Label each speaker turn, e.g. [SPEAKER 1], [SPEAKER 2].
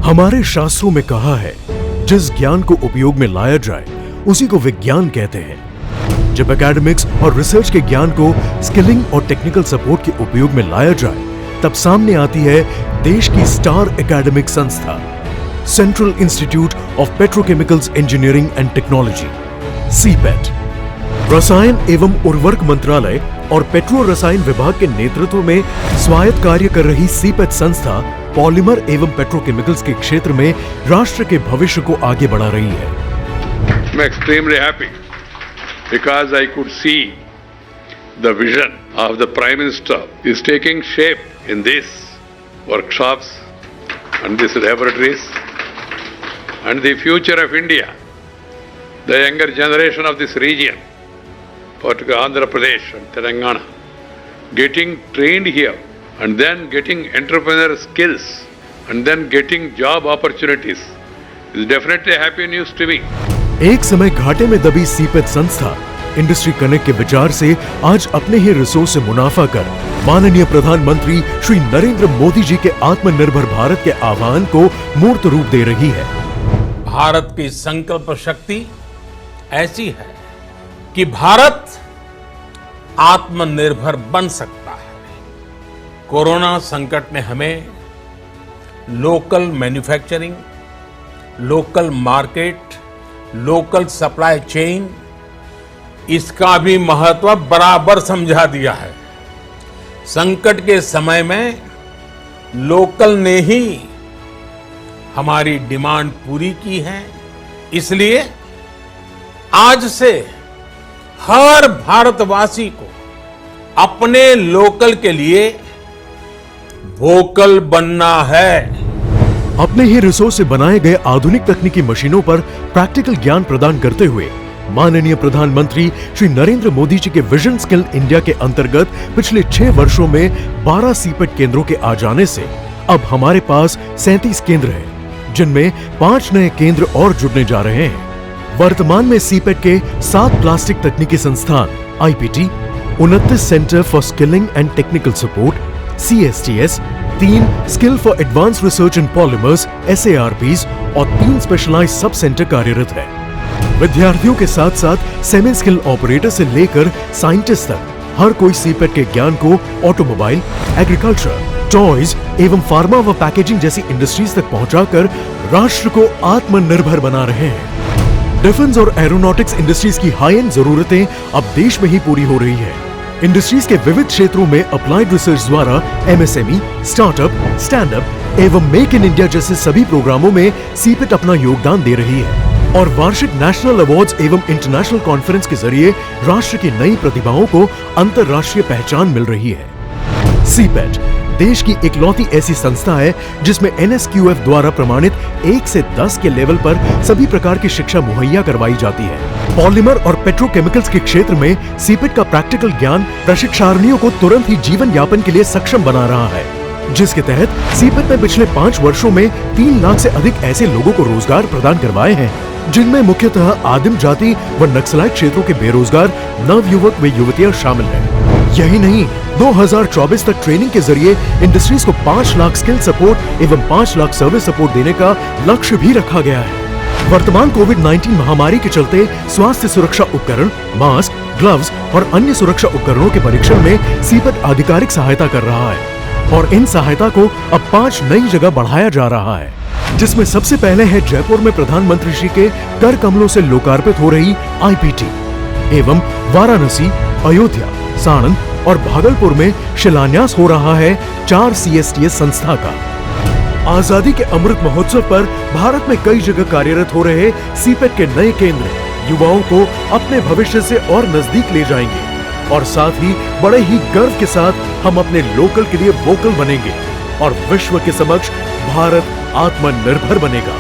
[SPEAKER 1] हमारे शास्त्रों में कहा है, जिस ज्ञान को उपयोग में लाया जाए उसी को विज्ञान कहते हैं। जब एकेडमिक्स और रिसर्च के ज्ञान को स्किलिंग और टेक्निकल सपोर्ट के उपयोग में लाया जाए, तब सामने आती है देश की स्टार एकेडमिक संस्था central institute of petrochemicals engineering and technology, CIPET. रसायन एवं उर्वरक मंत्रालय और पेट्रो रसायन विभाग के नेतृत्व में स्वायत्त कार्य कर रही सीपेट संस्था पॉलीमर एवं पेट्रोकेमिकल्स के क्षेत्र में राष्ट्र के भविष्य को आगे बढ़ा रही है।
[SPEAKER 2] I'm extremely happy because I could see the vision of the Prime Minister is taking shape in these workshops and these laboratories, and the future of India, the younger generation of this region, particularly Andhra Pradesh and Telangana, getting trained here and then getting entrepreneurial skills and then getting job opportunities is definitely happy news to me.
[SPEAKER 1] एक समय घाटे में दबी CIPET संस्था industry connect के विचार से आज अपने ही रिसोर्स से मुनाफा कर माननीय प्रधानमंत्री श्री नरेंद्र मोदी जी के आत्मनिर्भर भारत के आह्वान को मूर्त रूप दे रही है।
[SPEAKER 3] भारत की संकल्प शक्ति ऐसी है कि भारत आत्मनिर्भर बन सकता है। कोरोना संकट ने हमें local manufacturing, local market, local supply chain, इसका भी महत्व बराबर समझा दिया है। संकट के समय में लोकल ने ही हमारी डिमांड पूरी की है। इसलिए आज से हर भारतवासी को अपने लोकल के लिए वोकल बनना है।
[SPEAKER 1] अपने ही रिसोर्स से बनाए गए आधुनिक तकनीकी मशीनों पर प्रैक्टिकल ज्ञान प्रदान करते हुए माननीय प्रधानमंत्री श्री नरेंद्र मोदी जी के विजन स्किल इंडिया के अंतर्गत पिछले 6 वर्षों में 12 सीपेट केंद्रों के आ जाने से अब हमारे पास 37 केंद्र हैं, जिनमें 5 नए केंद्र और जुड़ने जा रहे हैं। वर्तमान में सीपेट के 7 प्लास्टिक तकनीकी संस्थान IPT, 29 centre for skilling and technical support CSTS, 3 skill for advance research in polymers SARPs और 3 स्पेशलाइज्ड सब सेंटर कार्यरत है। विद्यार्थियों के साथ साथ सेमी स्किल ऑपरेटर से लेकर साइंटिस्ट तक हर कोई सीपेट के ज्ञान को ऑटोमोबाइल, एग्रीकल्चर, टॉयज एवं फार्मा व पैकेजिंग जैसी इंडस्ट्रीज तक पहुंचाकर राष्ट्र को आत्मनिर्भर बना रहे हैं। डिफेंस और एरोनॉटिक्स इंडस्ट्रीज की हाई एंड जरूरतें अब देश में ही पूरी हो रही है। इंडस्ट्रीज के विविध क्षेत्रों में अप्लाइड रिसर्च द्वारा MSME, स्टार्टअप, स्टैंड अप एवं मेक इन इंडिया जैसे सभी प्रोग्रामों में सीपेट अपना योगदान दे रही है और वार्षिक नेशनल अवार्ड्स एवं इंटरनेशनल कॉन्फ्रेंस के जरिए राष्ट्र की नई प्रतिभाओं को अंतर्राष्ट्रीय पहचान मिल रही है। सीपेट देश की इकलौती ऐसी संस्था है जिसमें NSQF द्वारा प्रमाणित 1 से 10 के लेवल पर सभी प्रकार की शिक्षा मुहैया करवाई जाती है। पॉलीमर और पेट्रोकेमिकल्स के क्षेत्र में सीपेट का प्रैक्टिकल ज्ञान प्रशिक्षार्थियों को तुरंत ही जीवन यापन के लिए सक्षम बना रहा है, जिसके तहत सीपेट ने पिछले 5 वर्षों में 3 लाख से अधिक ऐसे लोगों को रोजगार प्रदान करवाए हैं, जिनमें मुख्यतः आदिम जाति व नक्सलाइट क्षेत्रों के बेरोजगार नवयुवक व युवतियां शामिल हैं। यही नहीं, 2024 तक ट्रेनिंग के जरिए इंडस्ट्रीज को 5 लाख स्किल सपोर्ट एवं 5 लाख सर्विस सपोर्ट देने का लक्ष्य भी रखा गया है। वर्तमान कोविड-19 महामारी के चलते स्वास्थ्य सुरक्षा उपकरण, मास्क, ग्लव्स और अन्य सुरक्षा उपकरणों के परीक्षण में सीपेट आधिकारिक सहायता कर रहा है और इन सहायता को अब 5 नई जगह बढ़ाया जा रहा है, जिसमें सबसे पहले है जयपुर में प्रधानमंत्री श्री के कर कमलों से लोकार्पित हो रही IPT एवं वाराणसी, अयोध्या, साणंद और भागलपुर में शिलान्यास हो रहा है 4 CSTS संस्था का। आजादी के अमृत महोत्सव पर भारत में कई जगह कार्यरत हो रहे सीपेट के नए केंद्र युवाओं को अपने भविष्य से और नजदीक ले जाएंगे और साथ ही बड़े ही गर्व के साथ हम अपने लोकल के लिए वोकल बनेंगे और विश्व के समक्ष भारत आत्मनिर्भर बनेगा।